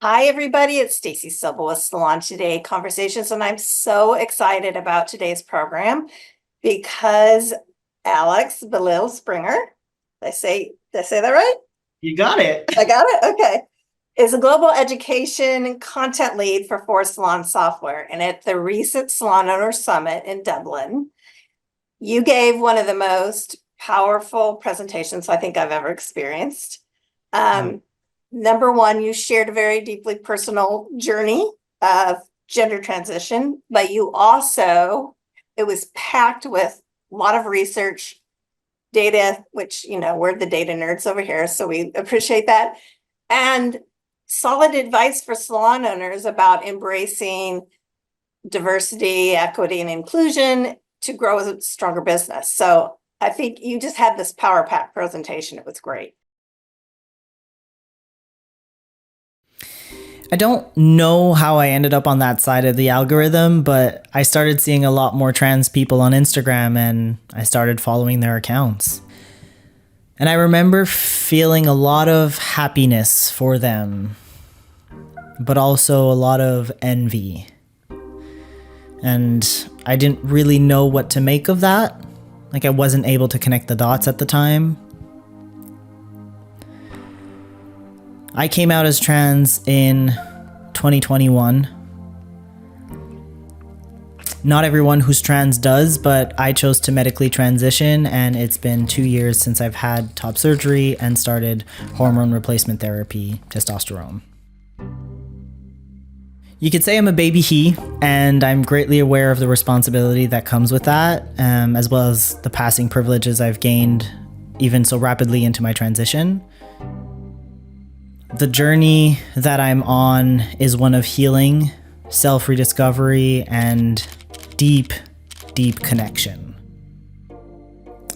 Hi, everybody. It's Stacy Silva with Salon Today Conversations, and I'm so excited about today's program because Alex Bélisle-Springer, did I say that right? You got it. I got it? Okay. Is a global education content lead for Phorest Salon Software. And at the recent Salon Owner Summit in Dublin, you gave one of the most powerful presentations I think I've ever experienced. Number one, you shared a very deeply personal journey of gender transition, but it was packed with a lot of research, data, which, we're the data nerds over here, so we appreciate that, and solid advice for salon owners about embracing diversity, equity, and inclusion to grow a stronger business. So I think you just had this power pack presentation. It was great. I don't know how I ended up on that side of the algorithm, but I started seeing a lot more trans people on Instagram and I started following their accounts. And I remember feeling a lot of happiness for them, but also a lot of envy. And I didn't really know what to make of that. Like, I wasn't able to connect the dots at the time. I came out as trans in 2021. Not everyone who's trans does, but I chose to medically transition, and it's been 2 years since I've had top surgery and started hormone replacement therapy, testosterone. You could say I'm a baby he, and I'm greatly aware of the responsibility that comes with that, as well as the passing privileges I've gained even so rapidly into my transition. The journey that I'm on is one of healing, self-rediscovery, and deep, deep connection.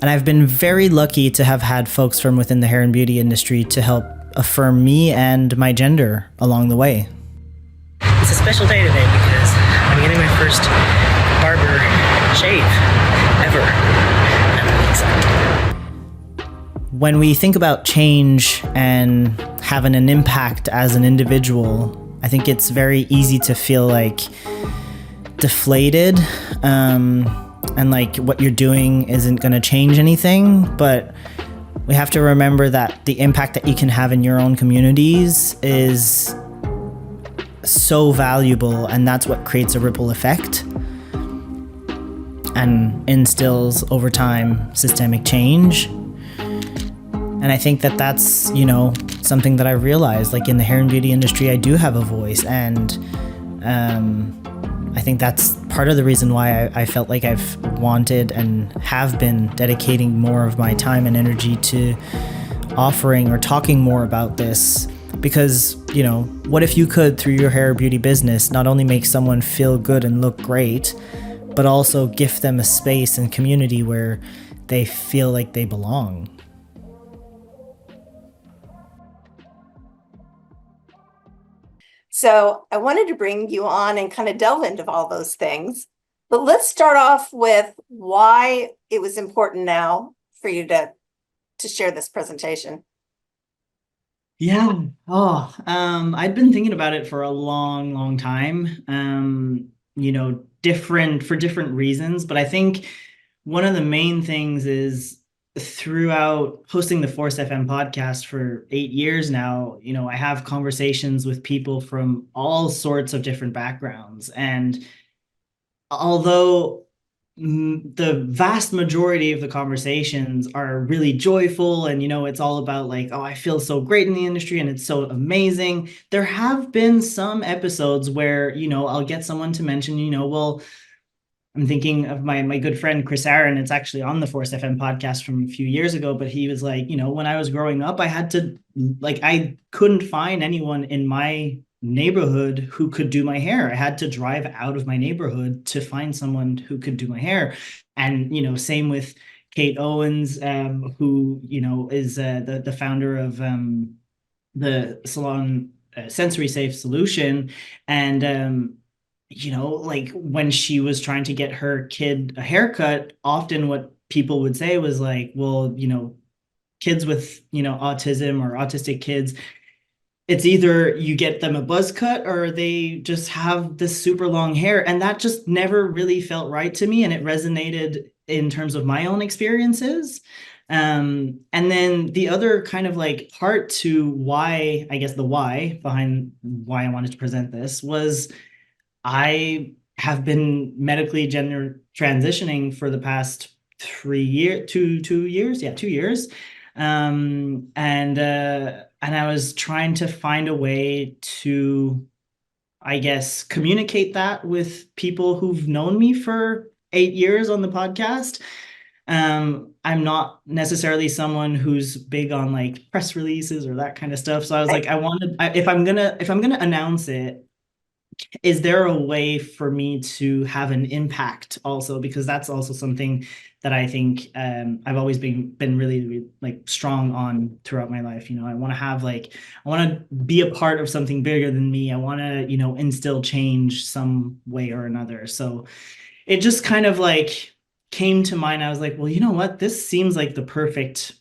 And I've been very lucky to have had folks from within the hair and beauty industry to help affirm me and my gender along the way. It's a special day today because I'm getting my first barber shave ever. I'm excited. When we think about change and having an impact as an individual, I think it's very easy to feel like deflated, and like what you're doing isn't going to change anything. But we have to remember that the impact that you can have in your own communities is so valuable, and that's what creates a ripple effect and instills over time systemic change. And I think that that's, something that I realized, like in the hair and beauty industry, I do have a voice. And I think that's part of the reason why I felt like I've wanted and have been dedicating more of my time and energy to offering or talking more about this. Because, what if you could, through your hair or beauty business, not only make someone feel good and look great, but also gift them a space and community where they feel like they belong. So I wanted to bring you on and kind of delve into all those things. But let's start off with why it was important now for you to share this presentation. Yeah. I'd been thinking about it for a long, long time. For different reasons. But I think one of the main things is throughout hosting the Phorest FM podcast for 8 years now, I have conversations with people from all sorts of different backgrounds. And although the vast majority of the conversations are really joyful and, it's all about like, oh, I feel so great in the industry and it's so amazing. There have been some episodes where, I'll get someone to mention, well, I'm thinking of my good friend, Chris Aaron. It's actually on the Phorest FM podcast from a few years ago, but he was like, when I was growing up, I couldn't find anyone in my neighborhood who could do my hair. I had to drive out of my neighborhood to find someone who could do my hair. And, same with Kate Owens, who, is the founder of the salon Sensory Safe Solution. And, like when she was trying to get her kid a haircut, often what people would say was like, well, kids with, autism or autistic kids, it's either you get them a buzz cut or they just have this super long hair. And that just never really felt right to me. And it resonated in terms of my own experiences. And then the other kind of like part to why, I guess the why behind why I wanted to present this was I have been medically gender transitioning for the past 3 years, 2 years. Yeah, 2 years. And I was trying to find a way to, I guess, communicate that with people who've known me for 8 years on the podcast. I'm not necessarily someone who's big on like press releases or that kind of stuff. So I was like, if I'm gonna announce it, is there a way for me to have an impact also? Because that's also something that I think I've always been really like strong on throughout my life. I want to have like, I want to be a part of something bigger than me. I want to, instill change some way or another. So it just kind of like came to mind. I was like, well, you know what? This seems like the perfect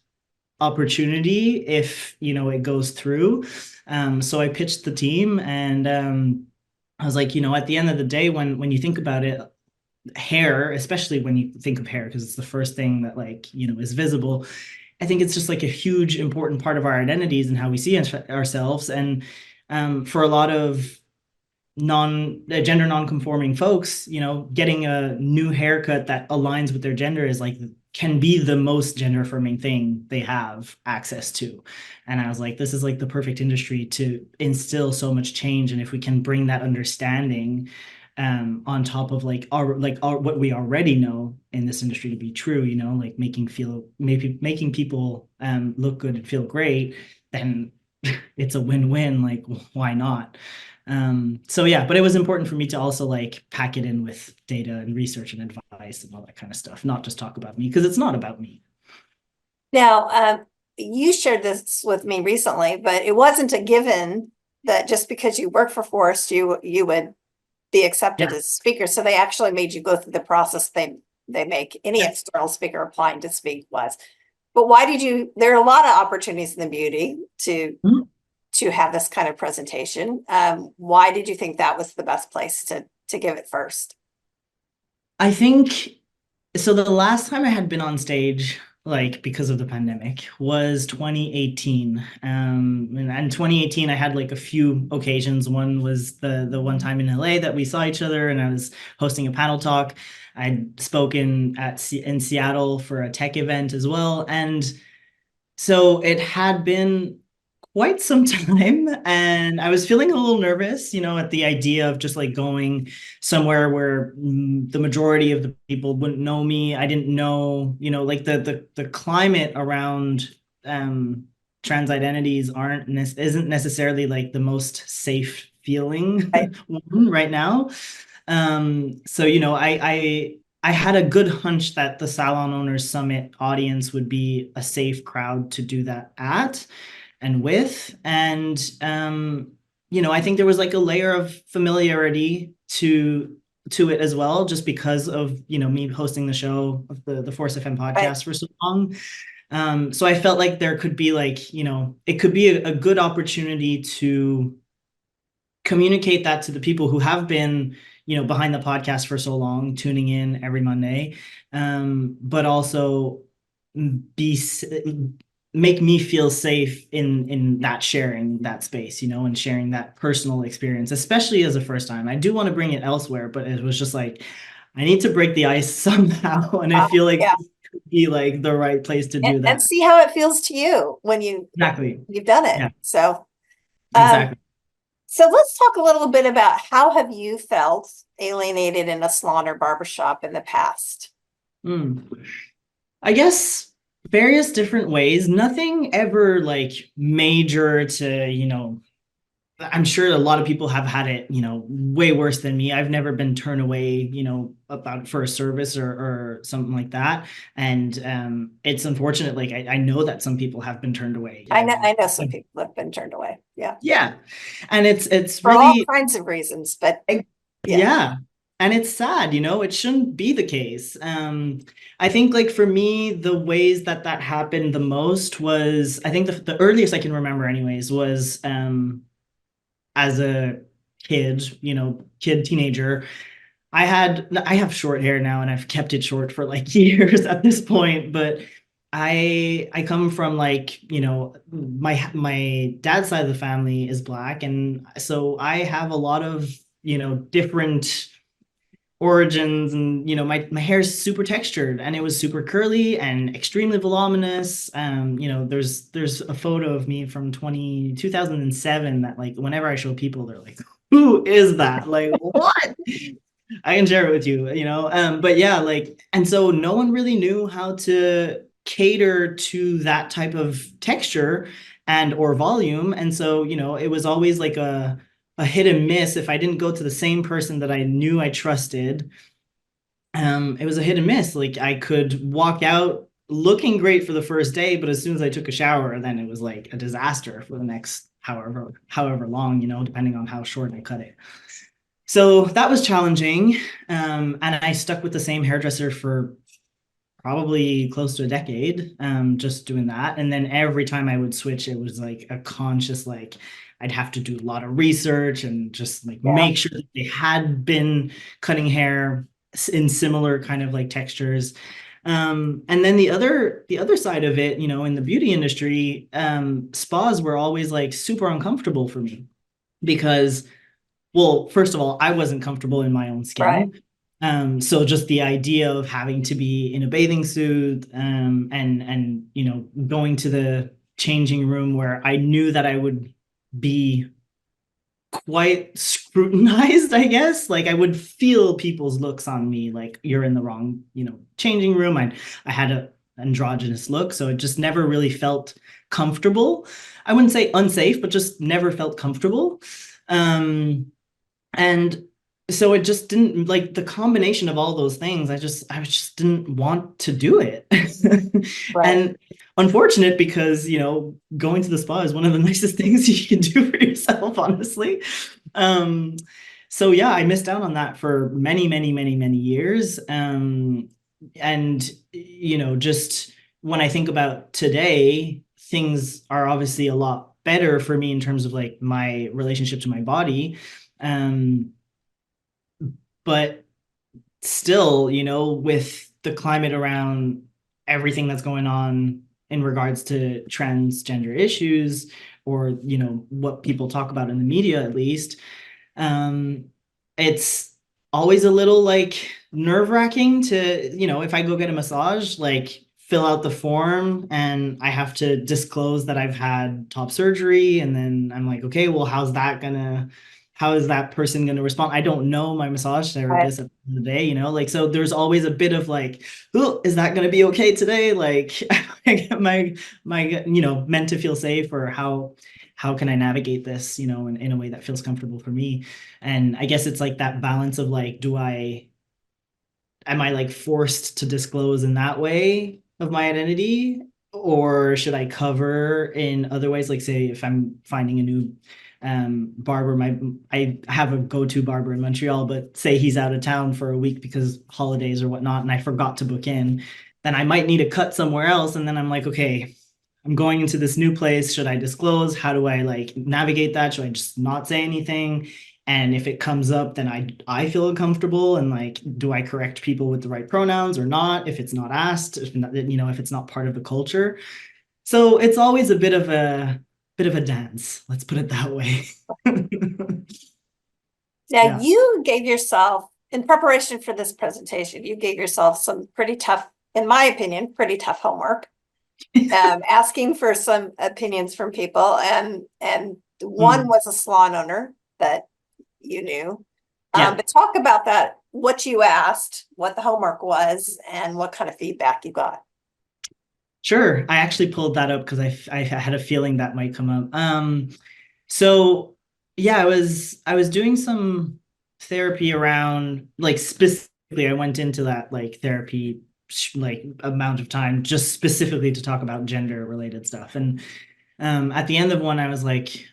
opportunity if, it goes through. So I pitched the team and I was like, at the end of the day, when you think about it, hair, especially when you think of hair, because it's the first thing that like, is visible. I think it's just like a huge important part of our identities and how we see ourselves. And for a lot of gender non-conforming folks, getting a new haircut that aligns with their gender is like can be the most gender affirming thing they have access to. And I was like, this is like the perfect industry to instill so much change. And if we can bring that understanding on top of like our what we already know in this industry to be true, like making people look good and feel great, then it's a win-win. Like, why not? So yeah, but it was important for me to also like pack it in with data and research and advice and all that kind of stuff, not just talk about me, because it's not about me. Now, you shared this with me recently, but it wasn't a given that just because you work for Phorest, you would be accepted as a speaker. So they actually made you go through the process they make any external speaker applying to speak was. But why did you, there are a lot of opportunities in the beauty to have this kind of presentation. Why did you think that was the best place to give it first? I think so. The last time I had been on stage, like because of the pandemic, was 2018. And 2018, I had like a few occasions. One was the one time in LA that we saw each other, and I was hosting a panel talk. I'd spoken in Seattle for a tech event as well, and so it had been quite some time, and I was feeling a little nervous, at the idea of just like going somewhere where the majority of the people wouldn't know me. I didn't know, like the climate around trans identities isn't necessarily like the most safe feeling one right now. So I had a good hunch that the Salon Owners Summit audience would be a safe crowd to do that at and with. And, I think there was like a layer of familiarity to it as well, just because of, me hosting the show of the Force FM podcast for so long. So I felt like there could be like, it could be a good opportunity to communicate that to the people who have been, behind the podcast for so long, tuning in every Monday, but also make me feel safe in that sharing that space, and sharing that personal experience, especially as a first time. I do want to bring it elsewhere, but it was just like, I need to break the ice somehow. And I feel like this could be like the right place to do that. And see how it feels to you when you've done it. Yeah. So, exactly. So let's talk a little bit about how have you felt alienated in a salon or barbershop in the past? I guess various different ways. Nothing ever like major to, I'm sure a lot of people have had it, way worse than me. I've never been turned away, about for a service or something like that. And it's unfortunate. Like I know that some people have been turned away. I know some people have been turned away. Yeah. Yeah. And it's for really all kinds of reasons, but yeah. And it's sad, it shouldn't be the case. I think like for me, the ways that happened the most was, I think the earliest I can remember anyways was as a kid, teenager. I have short hair now and I've kept it short for like years at this point, but I come from like, my dad's side of the family is Black, and so I have a lot of, different origins, and my hair is super textured and it was super curly and extremely voluminous. There's a photo of me from 2007 that like whenever I show people, they're like, who is that? Like, what? I can share it with you, but yeah, like, and so no one really knew how to cater to that type of texture and or volume. And so, it was always like a hit and miss. If I didn't go to the same person that I knew I trusted, it was a hit and miss. Like I could walk out looking great for the first day, but as soon as I took a shower, then it was like a disaster for the next however long, depending on how short I cut it. So that was challenging. And I stuck with the same hairdresser for probably close to a decade, just doing that. And then every time I would switch, it was like a conscious, like, I'd have to do a lot of research and just like make sure that they had been cutting hair in similar kind of like textures. And then the other side of it, in the beauty industry, spas were always like super uncomfortable for me because, well, first of all, I wasn't comfortable in my own skin. Right. So just the idea of having to be in a bathing suit, and going to the changing room where I knew that I would be quite scrutinized, I guess. Like I would feel people's looks on me, like you're in the wrong, changing room. I had a androgynous look, so it just never really felt comfortable. I wouldn't say unsafe, but just never felt comfortable. And so it just didn't, like, the combination of all those things, I just didn't want to do it. Right. And unfortunate because, going to the spa is one of the nicest things you can do for yourself, honestly. So yeah, I missed out on that for many, many, many, many years. And, just when I think about today, things are obviously a lot better for me in terms of like my relationship to my body. But still, with the climate around everything that's going on in regards to transgender issues, or, what people talk about in the media, at least, it's always a little like nerve-wracking to, if I go get a massage, like fill out the form and I have to disclose that I've had top surgery. And then I'm like, okay, well, how is that person going to respond? I don't know my massage therapist at the end of the day, like, so there's always a bit of like, oh, is that going to be okay today? Like, I get my, meant to feel safe, or how can I navigate this, in a way that feels comfortable for me? And I guess it's like that balance of like, am I like forced to disclose in that way of my identity, or should I cover in other ways? Like, say, if I'm finding a new barber, I have a go-to barber in Montreal, but say he's out of town for a week because holidays or whatnot, and I forgot to book in, then I might need a cut somewhere else. And then I'm like, okay, I'm going into this new place. Should I disclose? How do I like navigate that? Should I just not say anything? And if it comes up, then I feel uncomfortable, and like, do I correct people with the right pronouns or not? If it's not asked, if it's not part of the culture. So it's always a bit of a dance. Let's put it that way. Now, you gave yourself, in preparation for this presentation, you gave yourself some pretty tough, in my opinion, pretty tough homework, asking for some opinions from people. And one was a salon owner that you knew. But talk about that, what you asked, what the homework was, and what kind of feedback you got. Sure. I actually pulled that up because I had a feeling that might come up. So yeah, I was doing some therapy around, like, specifically, I went into that like therapy like amount of time just specifically to talk about gender related stuff. And at the end of one, I was like,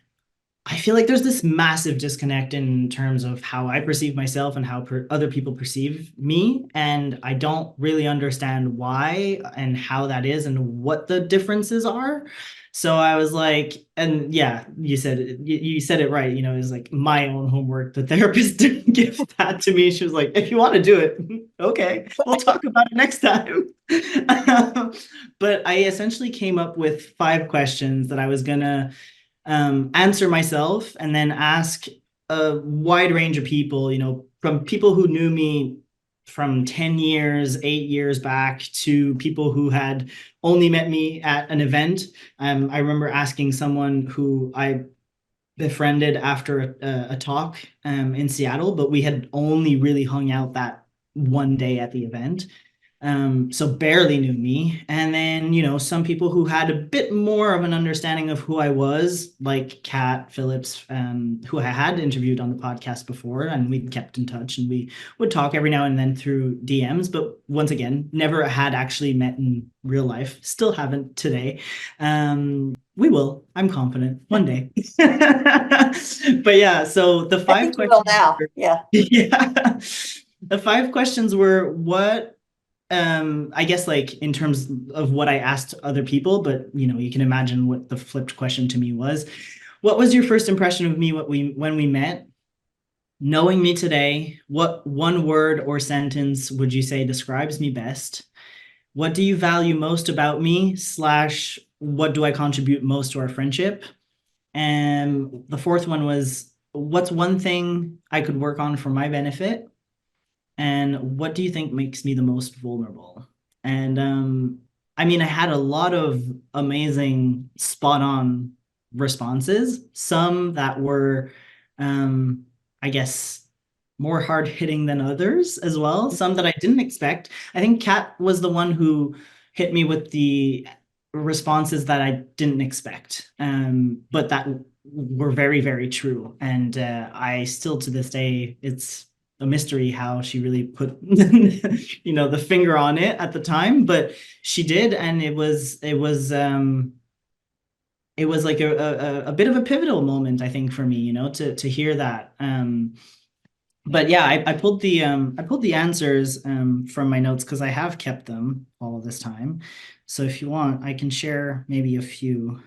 I feel like there's this massive disconnect in terms of how I perceive myself and how other people perceive me. And I don't really understand why and how that is and what the differences are. So I was like, and yeah, you said it right. You know, it's like my own homework. The therapist didn't give that to me. She was like, if you want to do it, okay, we'll talk about it next time. But I essentially came up with 5 questions that I was gonna answer myself and then ask a wide range of people, you know, from people who knew me from 10 years, 8 years back to people who had only met me at an event. I remember asking someone who I befriended after a talk in Seattle, but we had only really hung out that one day at the event. So barely knew me. And then, you know, some people who had a bit more of an understanding of who I was, like Kat Phillips, who I had interviewed on the podcast before, and we kept in touch and we would talk every now and then through DMs. But once again, never had actually met in real life. Still haven't today. We will. I'm confident one day. But yeah, so the I five think you will questions. now. Yeah. Yeah. The 5 questions were what I guess like in terms of what I asked other people, but you know, you can imagine what the flipped question to me was. What was your first impression of me when we met? Knowing me today, what one word or sentence would you say describes me best? What do you value most about me? Slash, what do I contribute most to our friendship? And the fourth one was, what's one thing I could work on for my benefit? And what do you think makes me the most vulnerable? And I mean, I had a lot of amazing, spot on responses, some that were, I guess, more hard hitting than others as well, some that I didn't expect. I think Kat was the one who hit me with the responses that I didn't expect, but that were very, very true. And I still to this day, it's a mystery how she really put you know the finger on it at the time, but she did, and it was like a bit of a pivotal moment, I think, for me, you know, to hear that. But yeah, I pulled the answers from my notes because I have kept them all this time. So if you want, I can share maybe a few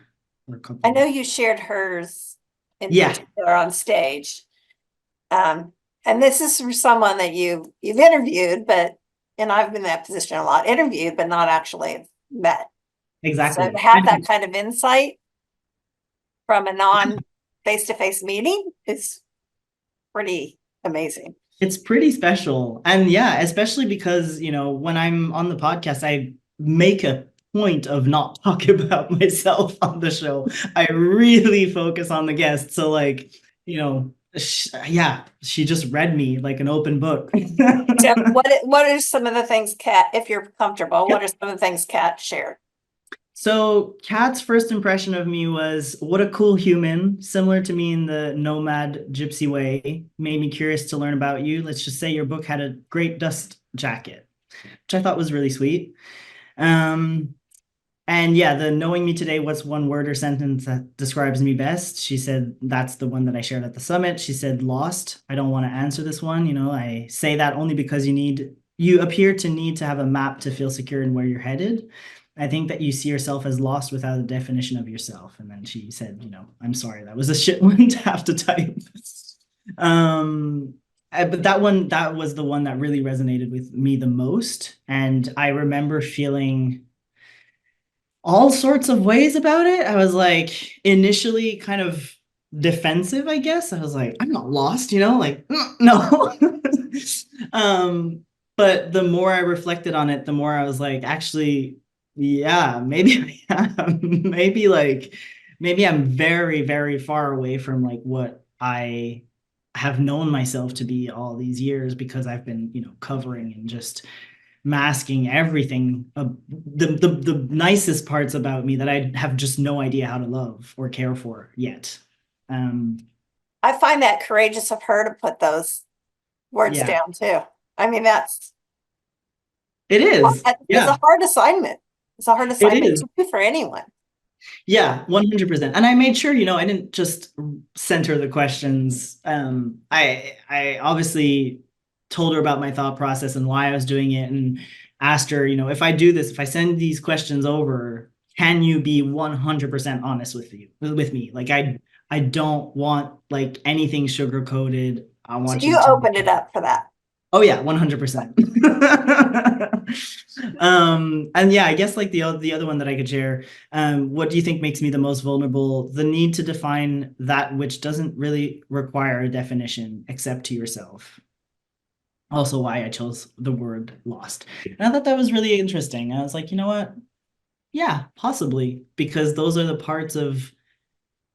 or a couple. I know you shared hers in Yeah. particular on stage. And this is from someone that you've interviewed, but, and I've been in that position a lot, interviewed, but not actually met. Exactly. So to have that kind of insight from a non-face-to-face meeting is pretty amazing. It's pretty special. And yeah, especially because, you know, when I'm on the podcast, I make a point of not talking about myself on the show. I really focus on the guests. So like, you know, yeah, she just read me like an open book. So what are some of the things, Kat, if you're comfortable, what are some of the things Kat shared? So Kat's first impression of me was, what a cool human, similar to me in the nomad gypsy way, made me curious to learn about you. Let's just say your book had a great dust jacket, which I thought was really sweet. And yeah, the knowing me today, what's one word or sentence that describes me best? She said, that's the one that I shared at the summit. She said, lost. I don't want to answer this one. You know, I say that only because you appear to need to have a map to feel secure in where you're headed. I think that you see yourself as lost without a definition of yourself. And then she said, you know, I'm sorry, that was a shit one to have to type. But that was the one that really resonated with me the most. And I remember feeling all sorts of ways about it. I was like initially kind of defensive, I guess. I was like, I'm not lost, you know, like, no. But the more I reflected on it, the more I was like, actually, yeah, maybe I am. Maybe I'm very, very far away from like what I have known myself to be all these years, because I've been, you know, covering and just masking everything, the nicest parts about me that I have just no idea how to love or care for yet. I find that courageous of her to put those words down too. I mean, it is. It's a hard assignment. It's a hard assignment to do for anyone. Yeah, 100%. And I made sure, I didn't just center the questions. I obviously told her about my thought process and why I was doing it, and asked her, if I do this, if I send these questions over, can you be 100% honest with me? Like I don't want like anything sugar coated. I So want you you to tell me. opened it up for that. Oh yeah, 100%. And yeah, I guess like the other one that I could share, what do you think makes me the most vulnerable? The need to define that which doesn't really require a definition except to yourself. Also why I chose the word lost. And I thought that was really interesting. I was like, you know what? Yeah, possibly, because those are the parts of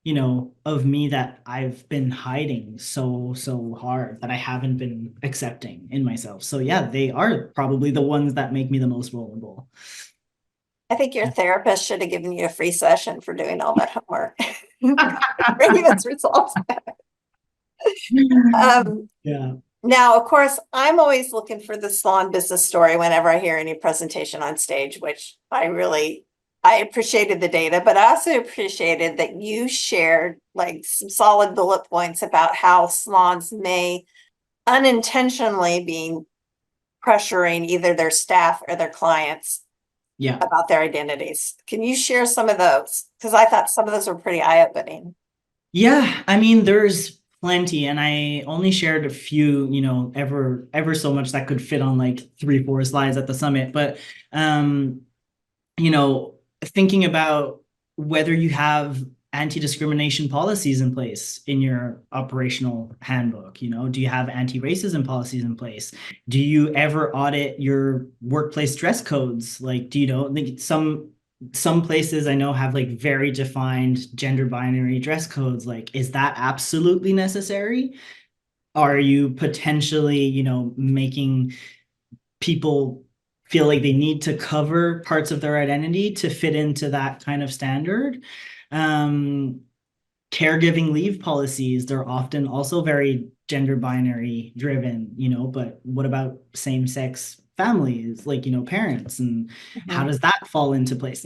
me that I've been hiding so hard, that I haven't been accepting in myself. So yeah, they are probably the ones that make me the most vulnerable. I think your therapist should have given you a free session for doing all that homework. Bringing its results back. Yeah. Now, of course, I'm always looking for the salon business story whenever I hear any presentation on stage, which I appreciated the data, but I also appreciated that you shared like some solid bullet points about how salons may unintentionally be pressuring either their staff or their clients Yeah. about their identities. Can you share some of those? Because I thought some of those were pretty eye-opening. Yeah, I mean, there's plenty, and I only shared a few, ever so much that could fit on like 3, 4 slides at the summit. But you know, thinking about whether you have anti-discrimination policies in place in your operational handbook. Do you have anti-racism policies in place? Do you ever audit your workplace dress codes? Like, like some places I know have like very defined gender binary dress codes. Like, is that absolutely necessary? Are you potentially, making people feel like they need to cover parts of their identity to fit into that kind of standard? Caregiving leave policies, they're often also very gender binary driven, but what about same-sex families, like, parents, and how does that fall into place?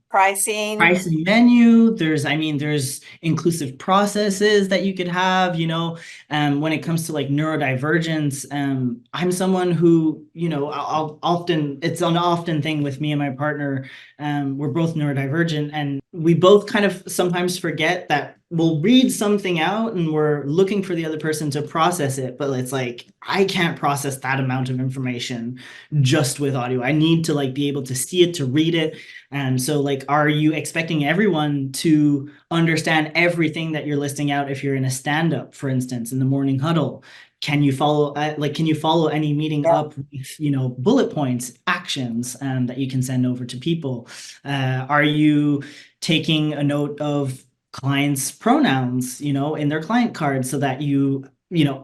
Pricing. Pricing menu, there's inclusive processes that you could have, when it comes to like neurodivergence. I'm someone who, I'll often, it's an often thing with me and my partner. We're both neurodivergent, and we both kind of sometimes forget that we'll read something out and we're looking for the other person to process it, but it's like I can't process that amount of information just with audio. I need to like be able to see it, to read it. And so like, are you expecting everyone to understand everything that you're listing out if you're in a stand-up, for instance, in the morning huddle? Can you follow any meeting up with, bullet points, actions that you can send over to people? Are you taking a note of clients' pronouns, in their client card, so that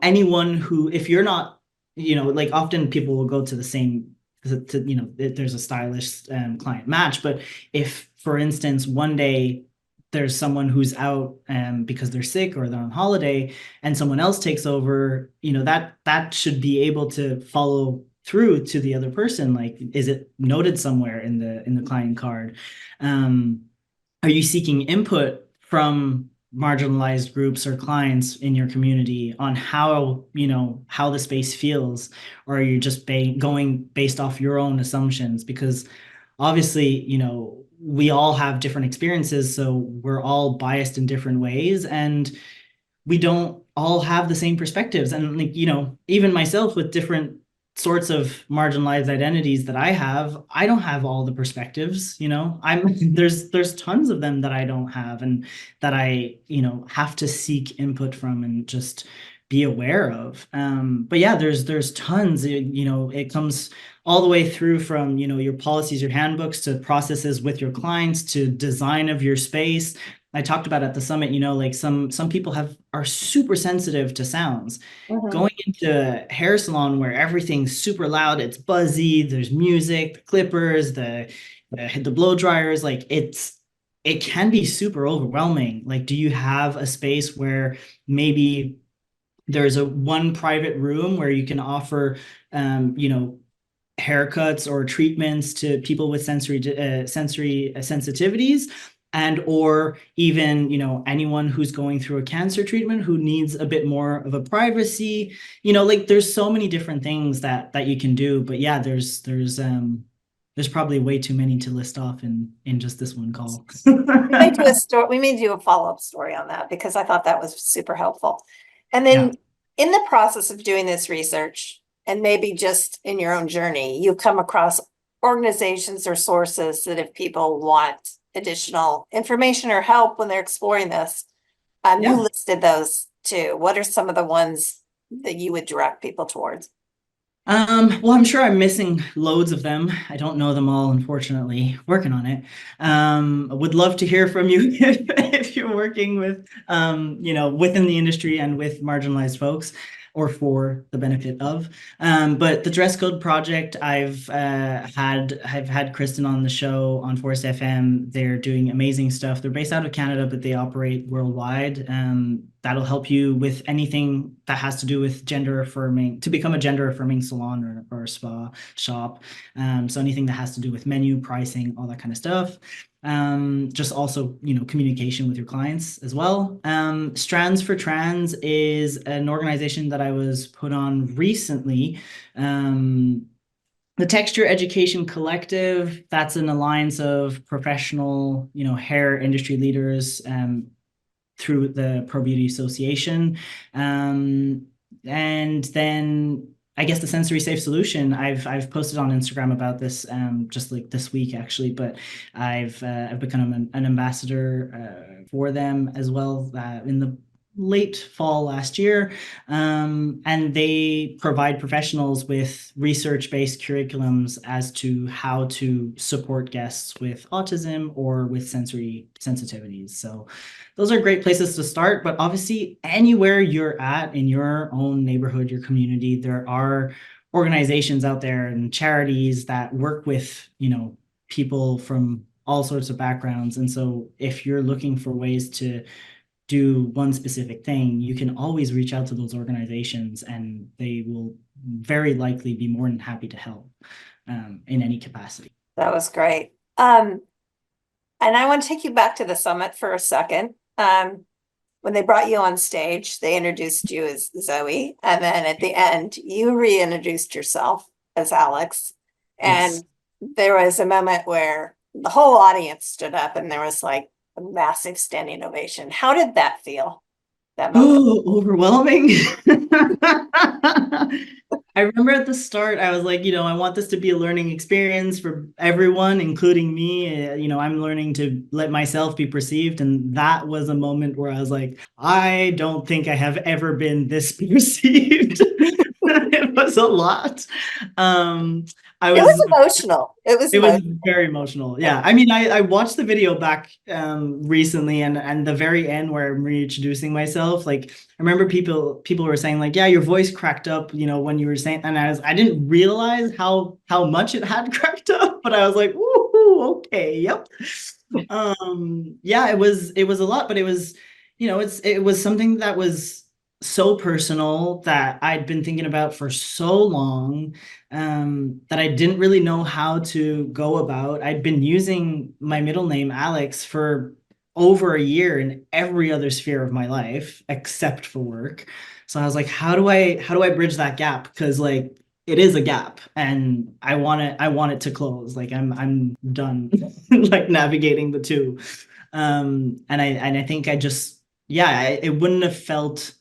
anyone who, if you're not, like often people will go to the same, there's a stylish client match. But if, for instance, one day there's someone who's out because they're sick or they're on holiday, and someone else takes over, that should be able to follow through to the other person. Like, is it noted somewhere in the client card? Are you seeking input from marginalized groups or clients in your community on how the space feels? Or are you just going based off your own assumptions? Because obviously, we all have different experiences, so we're all biased in different ways, and we don't all have the same perspectives. And like, even myself, with different sorts of marginalized identities that I don't have all the perspectives. There's tons of them that I don't have, and that I have to seek input from and just be aware of. But yeah, there's tons. It comes all the way through from your policies, your handbooks, to processes with your clients, to design of your space. I talked about at the summit, like some people are super sensitive to sounds. Going into a hair salon where everything's super loud, it's buzzy, there's music, the clippers, the blow dryers, like it can be super overwhelming. Like, do you have a space where maybe there's one private room where you can offer, haircuts or treatments to people with sensory sensitivities, and or even, you know, anyone who's going through a cancer treatment who needs a bit more of a privacy. You know, like there's so many different things that you can do. But yeah, there's probably way too many to list off in just this one call. We may do a follow-up story on that because I thought that was super helpful. And Yeah. then in the process of doing this research, and maybe just in your own journey, you come across organizations or sources that if people want additional information or help when they're exploring this, Yeah. you listed those too. What are some of the ones that you would direct people towards? Well, I'm sure I'm missing loads of them. I don't know them all, unfortunately. Working on it. I would love to hear from you if you're working with, you know, within the industry and with marginalized folks, or for the benefit of. But the Dress Code Project, I've had Kristen on the show on Phorest FM. They're doing amazing stuff. They're based out of Canada, but they operate worldwide. That'll help you with anything that has to do with gender affirming, to become a gender affirming salon or a spa shop. So anything that has to do with menu, pricing, all that kind of stuff. Just also, you know, communication with your clients as well. Strands for Trans is an organization that I was put on recently. The Texture Education Collective, that's an alliance of professional, you know, hair industry leaders, through the Pro Beauty Association. And then I guess the Sensory Safe Solution, I've posted on Instagram about this just like this week actually, but I've become an ambassador for them as well in the late fall last year. And they provide professionals with research-based curriculums as to how to support guests with autism or with sensory sensitivities. So those are great places to start, but obviously anywhere you're at in your own neighborhood, your community, there are organizations out there and charities that work with, you know, people from all sorts of backgrounds. And so if you're looking for ways to do one specific thing, you can always reach out to those organizations and they will very likely be more than happy to help in any capacity. That was great. And I want to take you back to the summit for a second. When they brought you on stage, they introduced you as Zoe. And then at the end, you reintroduced yourself as Alex. And Yes. there was a moment where the whole audience stood up and there was like a massive standing ovation. How did that feel? That moment? Oh, overwhelming. I remember at the start, I was like, you know, I want this to be a learning experience for everyone, including me. You know, I'm learning to let myself be perceived. And that was a moment where I was like, I don't think I have ever been this perceived. It was a lot. It was emotional. It was It was emotional. very emotional. Yeah. I mean, I watched the video back recently, and the very end where I'm reintroducing myself, like I remember people were saying like, yeah, your voice cracked up, you know, when you were saying, and I didn't realize how much it had cracked up, but I was like, ooh, okay, yep. Yeah, it was a lot, but it was, you know, it was something that was so personal that I'd been thinking about for so long, that I didn't really know how to go about. I'd been using my middle name, Alex, for over a year in every other sphere of my life except for work. So I was like, how do I bridge that gap? Because like it is a gap and I want it to close. Like I'm done like navigating the two. And I think I just, yeah, it wouldn't have felt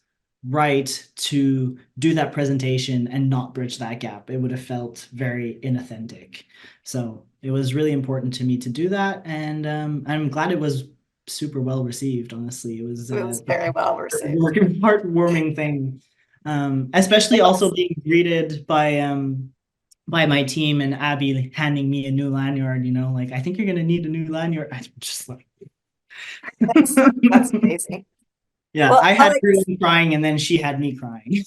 right to do that presentation and not bridge that gap. It would have felt very inauthentic. So it was really important to me to do that. And I'm glad it was super well received, honestly. It was Very well received. heartwarming thing. Especially also being greeted by my team and Abby handing me a new lanyard, you know, like, I think you're gonna need a new lanyard. I'm just like That's amazing. yeah, Well, I had Alex, her crying and then she had me crying.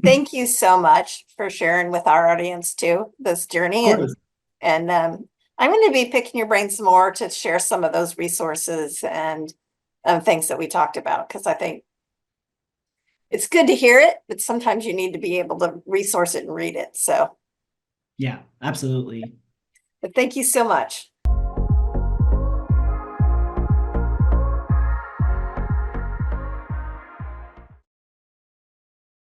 thank you so much for sharing with our audience too, this journey. Of course. And I'm going to be picking your brains more to share some of those resources and things that we talked about, because I think it's good to hear it, but sometimes you need to be able to resource it and read it. So Yeah, absolutely. But thank you so much.